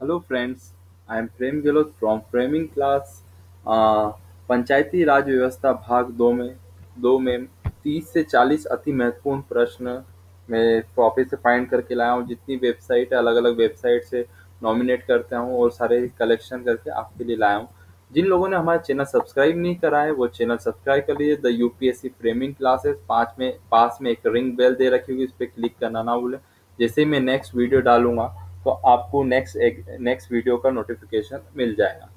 Hello friends, I am Prem Gehlot from framing class. Panchayati Raj व्यवस्था भाग दो में 30 से 40 अति महत्वपूर्ण प्रश्न मैं टॉपिक से फाइंड करके लाया हूँ। जितनी वेबसाइट है, अलग अलग वेबसाइट से नॉमिनेट करता हूँ और सारे कलेक्शन करके आपके लिए लाया हूँ। जिन लोगों ने हमारा चैनल सब्सक्राइब नहीं करा है वो चैनल सब्सक्राइब कर लीजिए। द यूपीएससी फ्रेमिंग क्लासेस पास में एक रिंग बेल दे रखी होगी, इस पर क्लिक करना ना भूलें। जैसे ही मैं नेक्स्ट वीडियो डालूंगा तो आपको नेक्स्ट वीडियो का नोटिफिकेशन मिल जाएगा।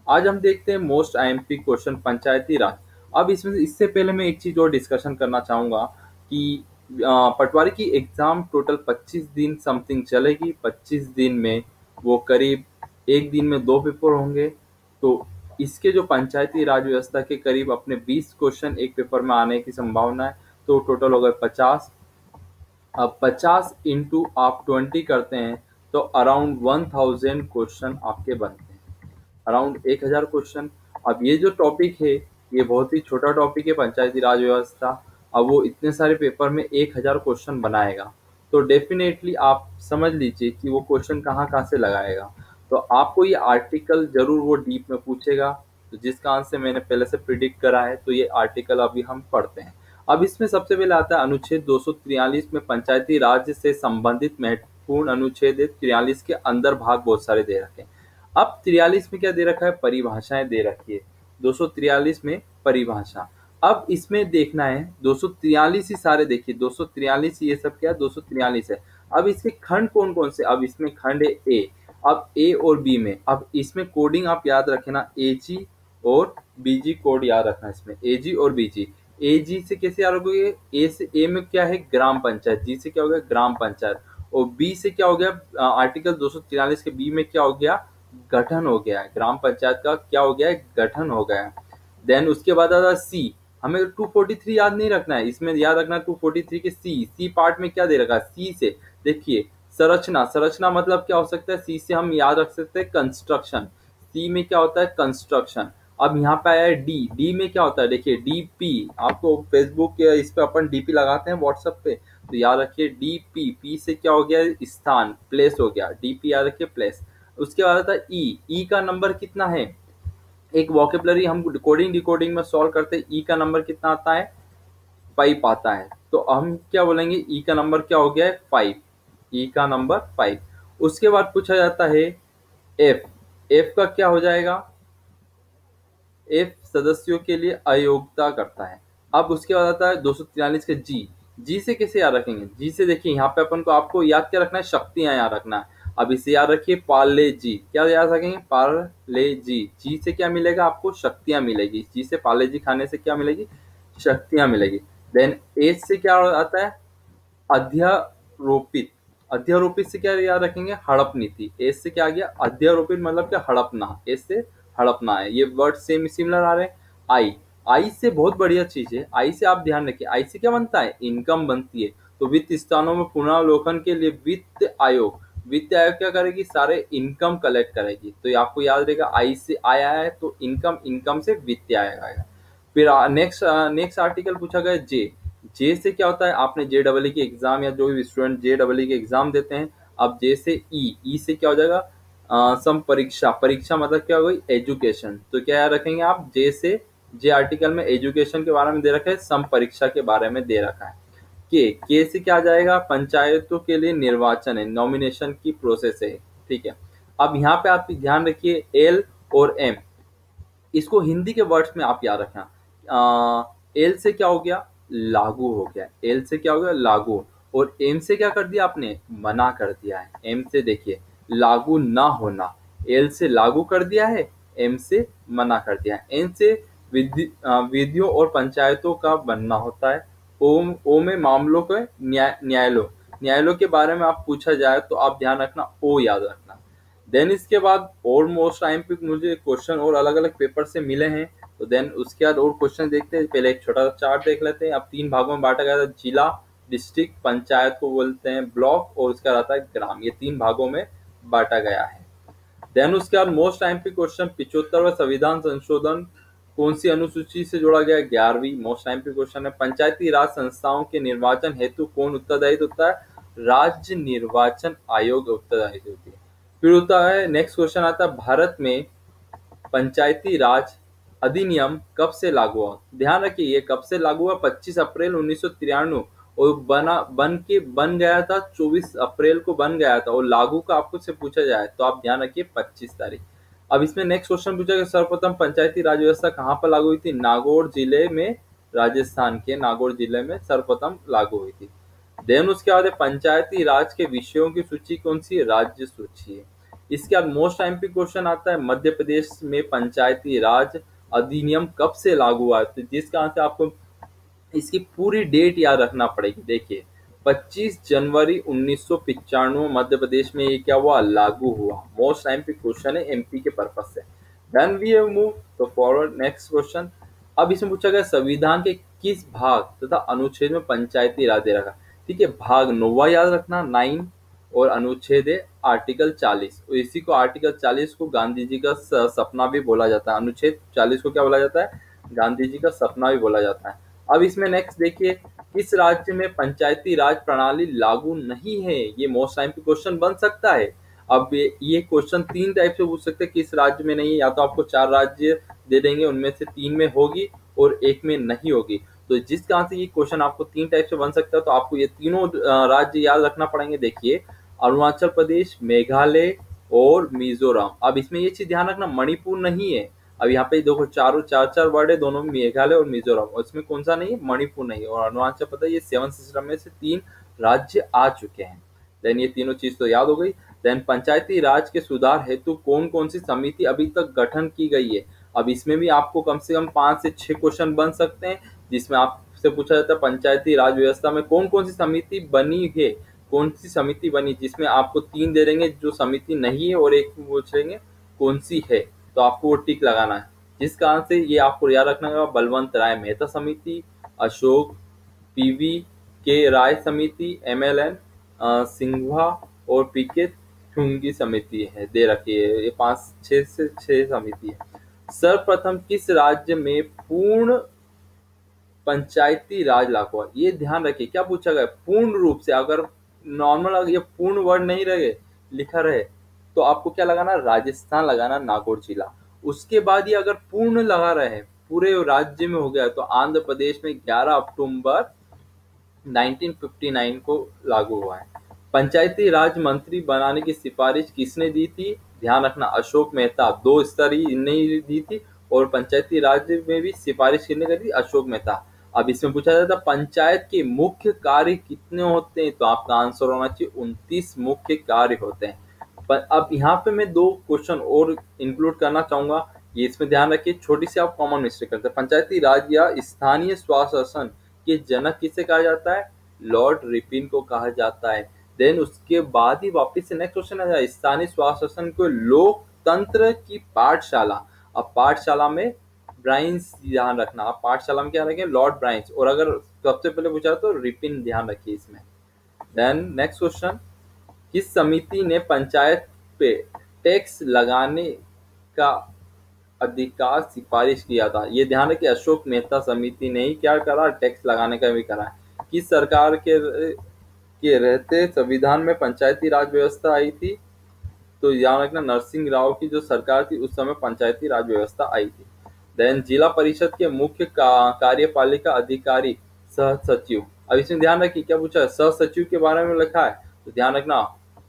आज हम देखते हैं मोस्ट आईएमपी क्वेश्चन पंचायती राज। अब इससे पहले मैं एक चीज और डिस्कशन करना चाहूंगा कि पटवारी की एग्जाम टोटल 25 दिन समथिंग चलेगी। 25 दिन में वो करीब एक दिन में 2 पेपर होंगे। तो इसके जो पंचायती राज व्यवस्था के करीब अपने 20 क्वेश्चन एक पेपर में आने की संभावना है। तो टोटल हो गए 50। अब 50 इंटू आप 20 करते हैं तो अराउंड 1000 क्वेश्चन आपके बनते हैं, अराउंड 1000 क्वेश्चन। अब ये जो टॉपिक है ये बहुत ही छोटा टॉपिक है, पंचायती राज व्यवस्था। अब वो इतने सारे पेपर में 1000 क्वेश्चन बनाएगा तो डेफिनेटली आप समझ लीजिए कि वो क्वेश्चन कहाँ कहाँ से लगाएगा। तो आपको ये आर्टिकल जरूर वो डीप में पूछेगा, तो जिसका आंसर मैंने पहले से प्रिडिक्ट करा है। तो ये आर्टिकल अभी हम पढ़ते हैं। अब इसमें सबसे पहले आता है अनुच्छेद 243 में पंचायती राज से संबंधित महत्वपूर्ण अनुच्छेद 43 के अंदर भाग बहुत सारे दे रखे हैं। अब 43 में क्या दे रखा है, परिभाषाएं दे रखी है। 243 में परिभाषा। अब इसमें देखना है 243 ही सारे, देखिए 243 ये सब क्या 243 है। अब इसके खंड कौन कौन से, अब इसमें खंड है ए। अब ए और बी में, अब इसमें कोडिंग आप याद रखें ना, ए जी और बीजी कोड याद रखना। इसमें ए जी और बीजी। ए जी से कैसे याद रखोगे, ए से ए में क्या है ग्राम पंचायत, जी से क्या हो गया ग्राम पंचायत, और बी से क्या हो गया आर्टिकल 243 के बी में क्या हो गया गठन हो गया है, ग्राम पंचायत का क्या हो गया है गठन हो गया है। देन उसके बाद आता सी। हमें 243 याद नहीं रखना है, इसमें याद रखना है 243 के सी पार्ट में क्या दे रखा है। सी से देखिए संरचना, संरचना मतलब क्या हो सकता है, सी से हम याद रख सकते हैं कंस्ट्रक्शन। सी में क्या होता है कंस्ट्रक्शन। अब यहाँ पे आया है डी। डी में क्या होता है, देखिए डीपी, आपको फेसबुक या इस पे अपन डीपी लगाते हैं व्हाट्सएप पे, तो याद रखिए डीपी। पी से क्या हो गया स्थान, प्लेस हो गया, डीपी याद रखिए प्लेस। उसके बाद आता है ई। ई का नंबर कितना है, एक वोकेबलरी हम कोडिंग डिकोडिंग में सॉल्व करते हैं। ई का नंबर कितना आता है 5 आता है, तो हम क्या बोलेंगे ई का नंबर क्या हो गया है 5। ई का नंबर 5। उसके बाद पूछा जाता है एफ। एफ का क्या हो जाएगा, एफ सदस्यों के लिए अयोग्यता करता है। अब उसके बाद आता है 243 के जी। जी से कैसे याद रखेंगे, जी से देखिए यहाँ पे अपन को आपको याद क्या रखना है, शक्तियां याद रखना है। अब इसे याद रखिए पार्ले जी, क्या याद रखेंगे पार्ले जी। जी से क्या मिलेगा आपको शक्तियां मिलेगी, जी से पार्ले जी खाने से क्या मिलेगी शक्तियां मिलेगी। देन एच से क्या आता है अध्यारोपित। अध्यारोपित से क्या याद रखेंगे हड़प नीति। एस से क्या आ गया अध्यारोपित मतलब क्या हड़पना, एस से हड़पना है। ये वर्ड सेम सिमिलर आ रहे हैं। आई। आई से बहुत बढ़िया चीज है, आई से आप ध्यान रखिए, आई से क्या बनता है इनकम बनती है। तो वित्त स्थानों में पुनरावलोकन के लिए वित्त आयोग, वित्त आयोग क्या करेगी सारे इनकम कलेक्ट करेगी। तो ये आपको याद रहेगा आई से आया है तो इनकम, इनकम से वित्त आएगा। फिर नेक्स्ट आर्टिकल पूछा गया जे। जे से क्या होता है, आपने जे डबल की एग्जाम या जो भी स्टूडेंट जे डबल की एग्जाम देते हैं, अब जे से ई। ई से क्या हो जाएगा सम परीक्षा। परीक्षा मतलब क्या हो गई एजुकेशन। तो क्या याद रखेंगे आप जे से, जे आर्टिकल में एजुकेशन के बारे में दे रखा है, सम परीक्षा के बारे में दे रखा है। के से क्या आ जाएगा पंचायतों के लिए निर्वाचन है, नॉमिनेशन की प्रोसेस है। ठीक है। अब यहाँ पे आप ध्यान रखिए एल और एम, इसको हिंदी के वर्ड्स में आप याद रखना। एल से क्या हो गया लागू हो गया, एल से क्या हो गया लागू, और एम से क्या कर दिया आपने मना कर दिया है। एम से देखिए लागू ना होना, एल से लागू कर दिया है, एम से मना कर दिया है। एन से विधियों और पंचायतों का बनना होता है। ओ में मामलों के न्यायालयों, न्यायालयों के बारे में आप पूछा जाए तो आप ध्यान रखना ओ याद रखना। देन इसके बाद और मोस्ट टाइम पे मुझे क्वेश्चन और अलग अलग पेपर से मिले हैं, तो देन उसके बाद और क्वेश्चन देखते हैं। पहले एक छोटा सा चार्ट देख लेते हैं। अब 3 भागों में बांटा गया था, जिला, डिस्ट्रिक्ट, पंचायत को बोलते हैं ब्लॉक, और उसका रहता है ग्राम। ये 3 भागों में बांटा गया है। देन उसके बाद मोस्ट टाइम पे क्वेश्चन 75वां संविधान संशोधन कौन सी अनुसूची से जोड़ा गया, 11वीं। मोस्ट टाइम पे क्वेश्चन है पंचायती राज संस्थाओं के निर्वाचन हेतु कौन उत्तरदायी होता है, राज्य निर्वाचन आयोग उत्तरदायी होती है। फिर होता है नेक्स्ट क्वेश्चन आता है, भारत में पंचायती राज अधिनियम कब से लागू हुआ? ध्यान रखिए ये कब से लागू हुआ, 25 अप्रैल 1993, और बन गया था 24 अप्रैल को बन गया था, और लागू का आपको से पूछा जाए तो आप ध्यान रखिए 25 तारीख। अब इसमें नेक्स्ट क्वेश्चन पूछा गया, सर्वप्रथम पंचायती राज व्यवस्था कहाँ पर लागू हुई थी? नागौर जिले में, राजस्थान के नागौर जिले में सर्वप्रथम लागू हुई थी। देन उसके बाद पंचायती राज के विषयों की सूची कौन सी है? राज्य सूची है। इसके बाद मोस्ट एमपी क्वेश्चन आता है, मध्य प्रदेश में पंचायती राज अधिनियम कब से लागू हुआ? तो जिस कारण से आपको इसकी पूरी डेट याद रखना पड़ेगी। देखिए 25 जनवरी 1995 मध्य प्रदेश में ये क्या हुआ? लागू हुआ। मोस्ट एमपी क्वेश्चन है एमपी के पर्पज से। देन वी हैव मूव तो फॉरवर्ड नेक्स्ट क्वेश्चन। अब इसमें पूछा गया संविधान के किस भाग तथा अनुच्छेद में पंचायती राज दे रखा? ठीक है, भाग 9 याद रखना 9, और अनुच्छेद है आर्टिकल 40, और इसी को आर्टिकल 40 को गांधी जी का सपना भी बोला जाता है। अनुच्छेद 40 को क्या बोला जाता है? गांधी जी का सपना भी बोला जाता है। अब इसमें नेक्स्ट देखिए, किस राज्य में पंचायती राज प्रणाली लागू नहीं है? ये मोस्ट टाइम पे क्वेश्चन बन सकता है। अब ये क्वेश्चन 3 टाइप से पूछ सकते हैं, किस राज्य में नहीं है? या तो आपको 4 राज्य दे देंगे, उनमें से 3 में होगी और 1 में नहीं होगी। तो जिस कारण से ये क्वेश्चन आपको 3 टाइप से बन सकता है, तो आपको ये तीनों राज्य याद रखना पड़ेंगे। देखिए अरुणाचल प्रदेश, मेघालय और मिजोरम। अब इसमें ये चीज ध्यान रखना, मणिपुर नहीं है। अब यहाँ पे देखो चार वर्ड है, दोनों मेघालय और मिजोरम, और इसमें कौन सा नहीं है? मणिपुर नहीं है। और अरुणाचल प्रदेश ये 7 सिस्टम में से 3 राज्य आ चुके हैं। देन ये तीनों चीज तो याद हो गई। देन पंचायती राज के सुधार हेतु कौन कौन सी समिति अभी तक गठन की गई है? अब इसमें भी आपको कम से कम 5 से 6 क्वेश्चन बन सकते हैं, जिसमें आपसे पूछा जाता है पंचायती राज व्यवस्था में कौन कौन सी समिति बनी है, कौन सी समिति बनी, जिसमें आपको 3 दे देंगे जो समिति नहीं है और 1 पूछेंगे कौन सी है, तो आपको वो टिक लगाना है। जिस कारण से ये आपको याद रखना होगा, बलवंत राय मेहता समिति, अशोक पीवी के राय समिति, एमएलएन सिंघवा और पीके ठुंगी समिति है, दे रखी है। ये 5 से 6 समिति है। सर्वप्रथम किस राज्य में पूर्ण पंचायती राज लागू हुआ? ये ध्यान रखिए क्या पूछा गया? पूर्ण रूप से। अगर नॉर्मल अगर ये पूर्ण वर्ड नहीं रहे लिखा रहे तो आपको क्या लगाना? राजस्थान लगाना, नागौर जिला। उसके बाद ये अगर पूर्ण लगा रहे पूरे राज्य में हो गया तो आंध्र प्रदेश में 11 अक्टूबर 1959 को लागू हुआ है। पंचायती राज मंत्री बनाने की सिफारिश किसने दी थी? ध्यान रखना अशोक मेहता। 2 स्तरीय इनने ही दी थी, और पंचायती राज में भी सिफारिश किसने करी थी? अशोक मेहता। अब इसमें पूछा जाता है पंचायत के मुख्य कार्य कितने होते हैं? तो आपका आंसर होना चाहिए 29 मुख्य कार्य होते हैं। पर अब यहाँ पे मैं 2 क्वेश्चन और इंक्लूड करना चाहूंगा, ये इसमें ध्यान रखिए, छोटी सी आप कॉमन मिस्टेक करते हैं। पंचायती राज या स्थानीय स्वशासन के जनक किसे कहा जाता है? लॉर्ड रिपिन को कहा जाता है। देन उसके बाद ही वापस से नेक्स्ट क्वेश्चन आ जाए, स्थानीय स्वशासन को लोकतंत्र की पाठशाला। अब पाठशाला में ब्राइंस ध्यान रखना, आप पाठशाला में क्या रखें? लॉर्ड ब्राइंस। और अगर सबसे पहले पूछा तो रिपिन ध्यान रखिए इसमें। देन नेक्स्ट क्वेश्चन, किस समिति ने पंचायत पे टैक्स लगाने का अधिकार सिफारिश किया था? ये ध्यान रखिए अशोक मेहता समिति ने ही क्या करा? टैक्स लगाने का भी करा है। किस सरकार के रहते संविधान में पंचायती राज व्यवस्था आई थी? तो ध्यान रखना नरसिंह राव की जो सरकार थी उस समय पंचायती राज व्यवस्था आई थी। देन जिला परिषद के मुख्य कार्यपालिका अधिकारी सह सचिव। अब इसमें ध्यान रखिए क्या पूछा है? सह सचिव के बारे में लिखा है, तो ध्यान रखना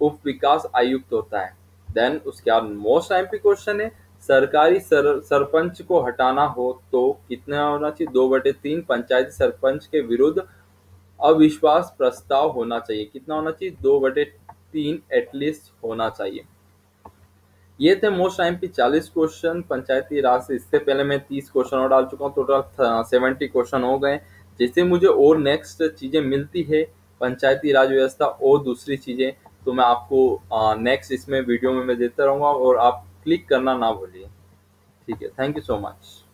उप विकास आयुक्त होता है। देन उसके बाद मोस्ट एमपी क्वेश्चन है, सरकारी सरपंच को हटाना हो तो कितना होना चाहिए? 2/3 पंचायती सरपंच के विरुद्ध अविश्वास प्रस्ताव होना चाहिए। कितना होना चाहिए? 2/3 एटलीस्ट होना चाहिए। ये थे मोस्ट टाइम पे 40 क्वेश्चन पंचायती राज से। इससे पहले मैं 30 क्वेश्चन और डाल चुका हूँ, टोटल 70 क्वेश्चन हो गए। जैसे मुझे और नेक्स्ट चीजें मिलती है पंचायती राज व्यवस्था और दूसरी चीजें, तो मैं आपको नेक्स्ट इसमें वीडियो में मैं देता रहूंगा, और आप क्लिक करना ना भूलिए। ठीक है, थैंक यू सो मच।